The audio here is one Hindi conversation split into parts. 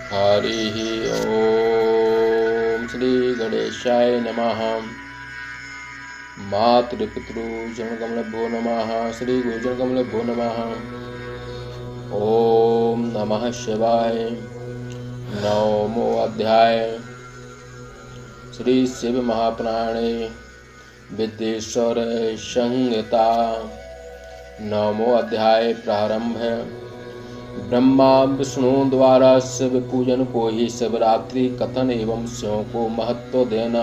हरि ओम श्री गणेशाय नमः। मातृपितृजनकमलभ्यो नमः। श्री गुरुजनकमलभ्यो नमः। ओम नमः शिवाय। नवमो अध्याय श्री शिव महापुराणे विद्येश्वर संहिता। नवमो अध्याय प्रारंभ। ब्रह्मा विष्णु द्वारा शिव पूजन को ही शिवरात्रि कथन एवं शिव को महत्व देना।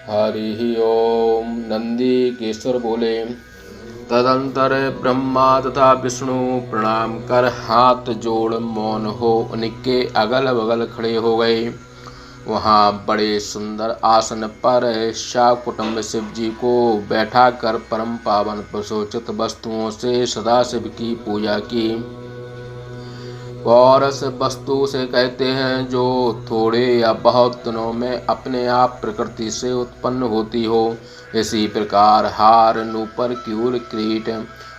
हरि ओम। नंदी केश्वर बोले, तदंतर ब्रह्मा तथा विष्णु प्रणाम कर हाथ जोड़ मौन हो उनके अगल बगल खड़े हो गए। वहाँ बड़े सुंदर आसन पर शाकुटुंब शिव जी को बैठा कर परम पावन प्रशोचित वस्तुओं से सदाशिव की पूजा की। पौरस वस्तु से कहते हैं जो थोड़े या बहुत दिनों में अपने आप प्रकृति से उत्पन्न होती हो। इसी प्रकार हार, नूपुर, क्यूर, किरीट,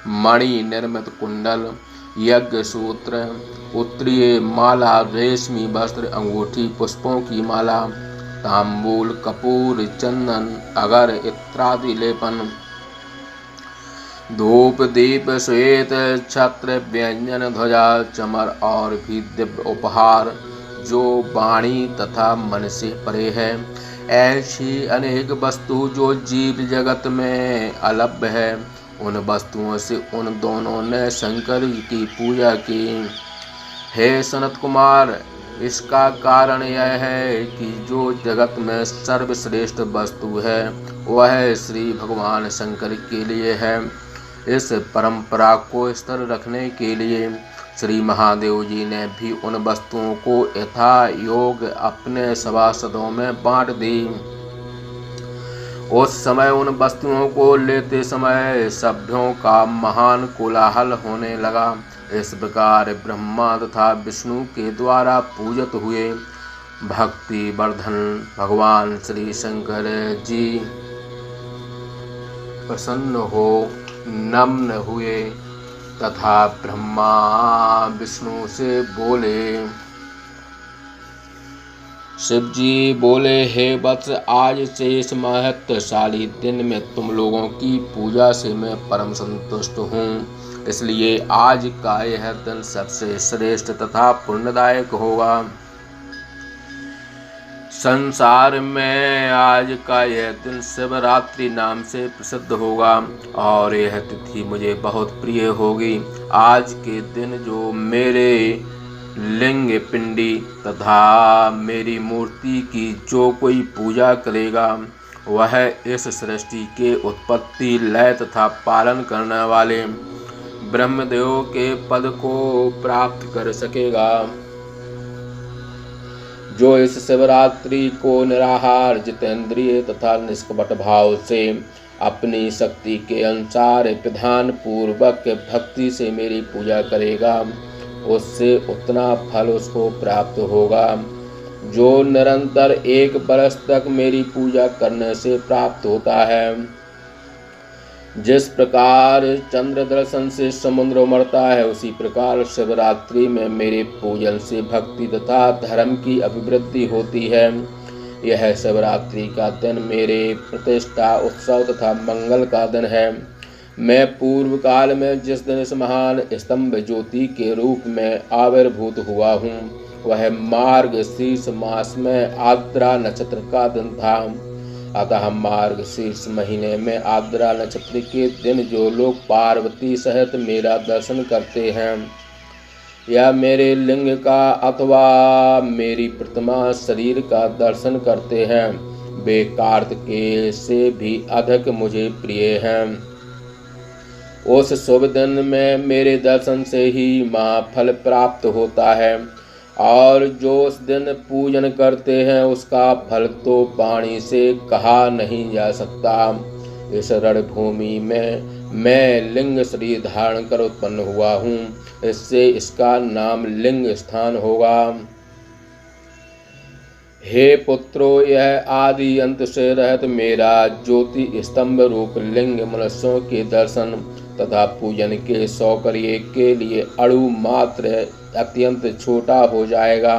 मणि निर्मित कुंडल, यज्ञ सूत्र, उत्तरीय माला, रेशमी वस्त्र, अंगूठी, पुष्पों की माला, तांबूल, कपूर, चंदन, अगर इत्यादि लेपन, धूप, दीप, श्वेत छत्र, व्यंजन, ध्वजा, चमर और भी दिव्य उपहार जो वाणी तथा मन से परे है। ऐसी अनेक वस्तु जो जीव जगत में अलभ्य है, उन वस्तुओं से उन दोनों ने शंकर की पूजा की। हे सनत कुमार, इसका कारण यह है कि जो जगत में सर्वश्रेष्ठ वस्तु है वह श्री भगवान शंकर के लिए है। इस परंपरा को स्थिर रखने के लिए श्री महादेव जी ने भी उन वस्तुओं को यथा योग अपने सभासदों में बांट दी। उस समय उन वस्तुओं को लेते समय सभ्यों का महान कोलाहल होने लगा। इस प्रकार ब्रह्मा तथा विष्णु के द्वारा पूजित हुए भक्ति वर्धन भगवान श्री शंकर जी प्रसन्न हो नम्न हुए तथा ब्रह्मा विष्णु से बोले। शिव जी बोले, हे वत्स, आज से इस महत्वशाली दिन में तुम लोगों की पूजा से मैं परम संतुष्ट हूँ। इसलिए आज का यह दिन सबसे श्रेष्ठ तथा पुण्यदायक होगा। संसार में आज का यह दिन शिवरात्रि नाम से प्रसिद्ध होगा और यह तिथि मुझे बहुत प्रिय होगी। आज के दिन जो मेरे लिंग पिंडी तथा मेरी मूर्ति की जो कोई पूजा करेगा वह इस सृष्टि के उत्पत्ति, लय तथा पालन करने वाले ब्रह्मदेव के पद को प्राप्त कर सकेगा। जो इस शिवरात्रि को निराहार, जितेंद्रिय तथा निष्कपट भाव से अपनी शक्ति के अनुसार विधान पूर्वक भक्ति से मेरी पूजा करेगा उससे उतना फल उसको प्राप्त होगा जो निरंतर 1 वर्ष तक मेरी पूजा करने से प्राप्त होता है। जिस प्रकार चंद्र दर्शन से समुद्र उमड़ता है, उसी प्रकार शिवरात्रि में मेरे पूजन से भक्ति तथा धर्म की अभिवृद्धि होती है। यह शिवरात्रि का दिन मेरे प्रतिष्ठा, उत्सव तथा मंगल का दिन है। मैं पूर्व काल में जिस दिन इस महान स्तंभ ज्योति के रूप में आविर्भूत हुआ हूँ वह मार्गशीर्ष मास में आद्रा नक्षत्र का दिन था। अतः मार्गशीर्ष महीने में आद्रा नक्षत्र के दिन जो लोग पार्वती सहित मेरा दर्शन करते हैं या मेरे लिंग का अथवा मेरी प्रतिमा शरीर का दर्शन करते हैं वे कार्तिकेय से भी अधिक मुझे प्रिय हैं। उस शुभ दिन में मेरे दर्शन से ही महाफल प्राप्त होता है और जो उस दिन पूजन करते हैं उसका फल तो वाणी से कहा नहीं जा सकता। इस रणभूमि में मैं लिंग शरीर धारण कर उत्पन्न हुआ हूँ, इससे इसका नाम लिंग स्थान होगा। हे पुत्रो, यह आदि अंत से रहित मेरा ज्योति स्तंभ रूप लिंग मनुष्यों के दर्शन तथा पूजन के सौकर्य के लिए अणु मात्र अत्यंत छोटा हो जाएगा।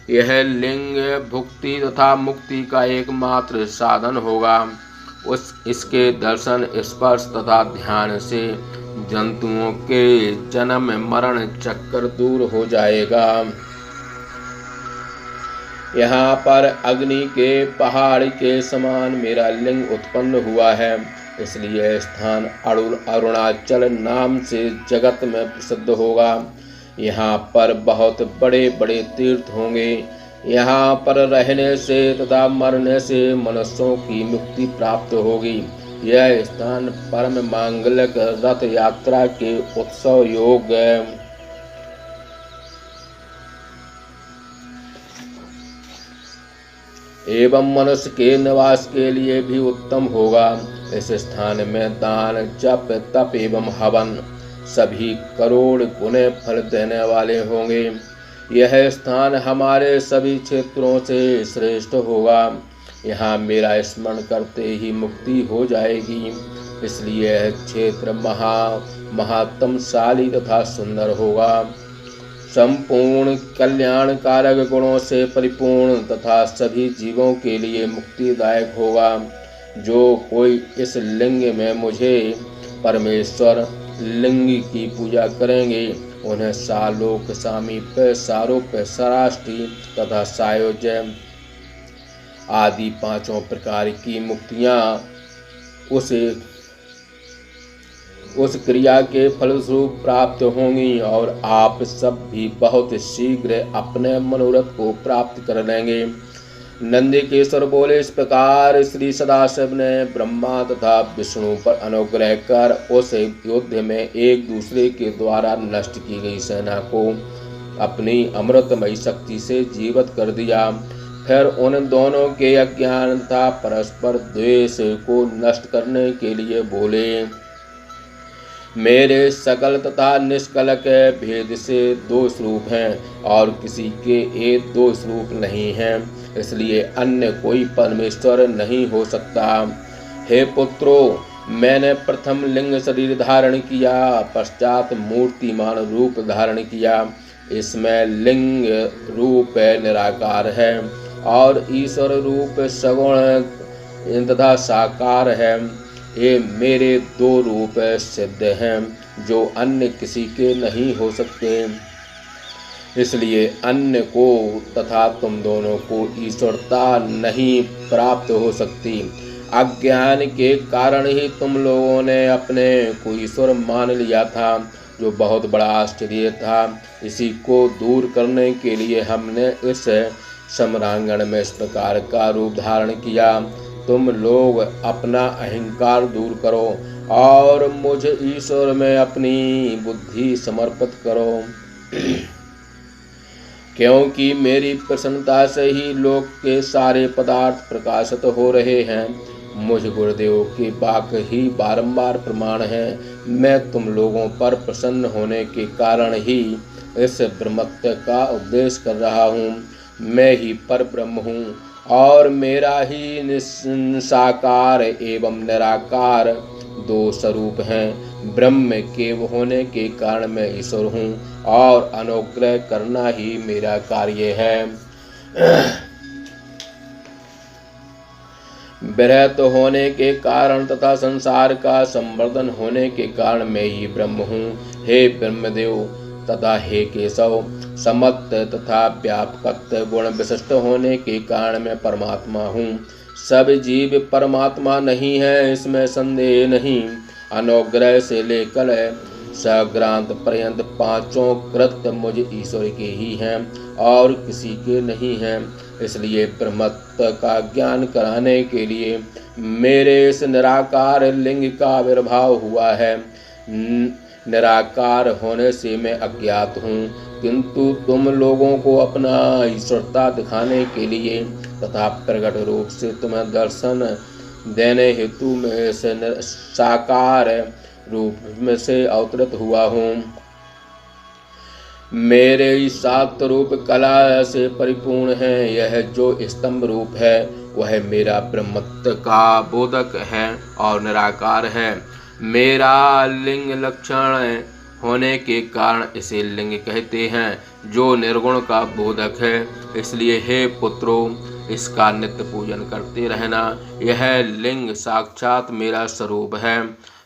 यह लिंग भुक्ति तथा मुक्ति का एकमात्र साधन होगा। इसके दर्शन, स्पर्श तथा ध्यान से जंतुओं के जन्म मरण चक्कर दूर हो जाएगा। यहाँ पर अग्नि के पहाड़ के समान मेरा लिंग उत्पन्न हुआ है, इसलिए स्थान अरुणाचल नाम से जगत में प्रसिद्ध होगा। यहाँ पर बहुत बड़े बड़े तीर्थ होंगे। यहाँ पर रहने से तथा मरने से मनुष्यों की मुक्ति प्राप्त होगी। यह स्थान परम मांगलिक रथ यात्रा के उत्सव योग्य है। एवं मनुष्य के निवास के लिए भी उत्तम होगा। इस स्थान में दान, जप, तप एवं हवन सभी करोड़ गुने फल देने वाले होंगे। यह स्थान हमारे सभी क्षेत्रों से श्रेष्ठ होगा। यहाँ मेरा स्मरण करते ही मुक्ति हो जाएगी, इसलिए यह क्षेत्र महात्मशाली तथा सुंदर होगा। संपूर्ण कल्याणकारक गुणों से परिपूर्ण तथा सभी जीवों के लिए मुक्तिदायक होगा। जो कोई इस लिंग में मुझे परमेश्वर लिंग की पूजा करेंगे, उन्हें सालोक, सामीप्य, सारूप्य, सराष्टि तथा सायोज्य आदि पांचों प्रकार की मुक्तियां उस क्रिया के फलस्वरूप प्राप्त होंगी और आप सब भी बहुत शीघ्र अपने मनोरथ को प्राप्त कर लेंगे। नंदिकेश्वर बोले, इस प्रकार श्री सदाशिव ने ब्रह्मा तथा विष्णु पर अनुग्रह कर उस युद्ध में एक दूसरे के द्वारा नष्ट की गई सेना को अपनी अमृतमयी शक्ति से जीवित कर दिया। फिर उन दोनों के अज्ञान तथा परस्पर द्वेष को नष्ट करने के लिए बोले, मेरे सकल तथा निष्कलक भेद से दो स्वरूप हैं और किसी के एक दो स्वरूप नहीं हैं, इसलिए अन्य कोई परमेश्वर नहीं हो सकता। हे पुत्रों, मैंने प्रथम लिंग शरीर धारण किया, पश्चात मूर्तिमान रूप धारण किया। इसमें लिंग रूप निराकार है और ईश्वर रूप सगुण तथा साकार है। ये मेरे दो रूप सिद्ध हैं जो अन्य किसी के नहीं हो सकते, इसलिए अन्य को तथा तुम दोनों को ईश्वरता नहीं प्राप्त हो सकती। अज्ञान के कारण ही तुम लोगों ने अपने को ईश्वर मान लिया था, जो बहुत बड़ा आश्चर्य था। इसी को दूर करने के लिए हमने इस सम्रांगण में इस प्रकार का रूप धारण किया। तुम लोग अपना अहंकार दूर करो और मुझ ईश्वर में अपनी बुद्धि समर्पित करो, क्योंकि मेरी प्रसन्नता से ही लोक के सारे पदार्थ प्रकाशित हो रहे हैं। मुझ गुरुदेव की बात ही बारंबार प्रमाण है। मैं तुम लोगों पर प्रसन्न होने के कारण ही इस ब्रह्मत्व का उपदेश कर रहा हूँ। मैं ही पर ब्रह्म हूँ और मेरा ही साकार एवं निराकार दो स्वरूप हैं। ब्रह्म के होने के कारण मैं ईश्वर हूँ और अनुग्रह करना ही मेरा कार्य है। विरहित होने के कारण तथा संसार का संवर्धन होने के कारण मैं ही ब्रह्म हूँ। हे ब्रह्मदेव तथा हे केशव, समत्व तथा व्यापकत्व गुण विशिष्ट होने के कारण मैं परमात्मा हूँ। सब जीव परमात्मा नहीं है, इसमें संदेह नहीं। अनुग्रह से लेकर सग्रांत पर्यंत पांचों कृत्य मुझ ईश्वर के ही हैं और किसी के नहीं हैं। इसलिए ब्रह्मत्व का ज्ञान कराने के लिए मेरे इस निराकार लिंग का आविर्भाव हुआ है। निराकार होने से मैं अज्ञात हूँ, किंतु तुम लोगों को अपना ईश्वरता दिखाने के लिए तथा प्रकट रूप से तुम्हें दर्शन देने हेतु मैं इस साकार रूप में से अवतरित हुआ हूँ। मेरे सात रूप कला से परिपूर्ण है। यह जो स्तंभ रूप है वह मेरा ब्रह्मत्व का बोधक है और निराकार है। मेरा लिंग लक्षण होने के कारण इसे लिंग कहते हैं, जो निर्गुण का बोधक है। इसलिए हे पुत्रों, इसका नित्य पूजन करते रहना। यह लिंग साक्षात मेरा स्वरूप है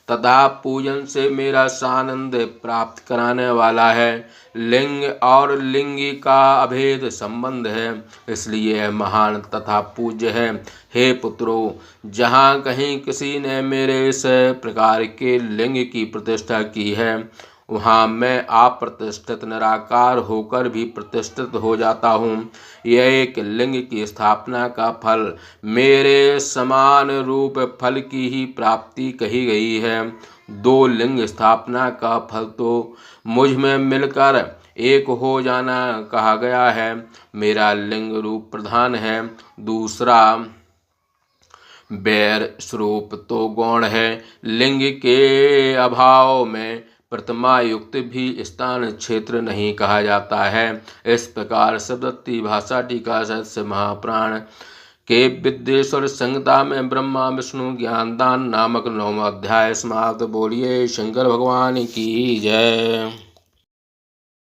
तथा पूजन से मेरा सानंद प्राप्त कराने वाला है। लिंग और लिंगी का अभेद संबंध है, इसलिए यह महान तथा पूज्य है। हे पुत्रों, जहाँ कहीं किसी ने मेरे इस प्रकार के लिंग की प्रतिष्ठा की है, वहाँ मैं अप्रतिष्ठित निराकार होकर भी प्रतिष्ठित हो जाता हूँ। यह एक लिंग की स्थापना का फल मेरे समान रूप फल की ही प्राप्ति कही गई है। दो लिंग स्थापना का फल तो मुझ में मिलकर एक हो जाना कहा गया है। मेरा लिंग रूप प्रधान है, दूसरा बैर स्वरूप तो गौण है। लिंग के अभाव में प्रतिमा युक्त भी स्थान क्षेत्र नहीं कहा जाता है। इस प्रकार शब्दत्ती भाषा टीका सदस्य महाप्राण के विद्येश्वर संहिता में ब्रह्मा विष्णु ज्ञानदान नामक 9वां अध्याय समाप्त। बोलिए शंकर भगवान की जय।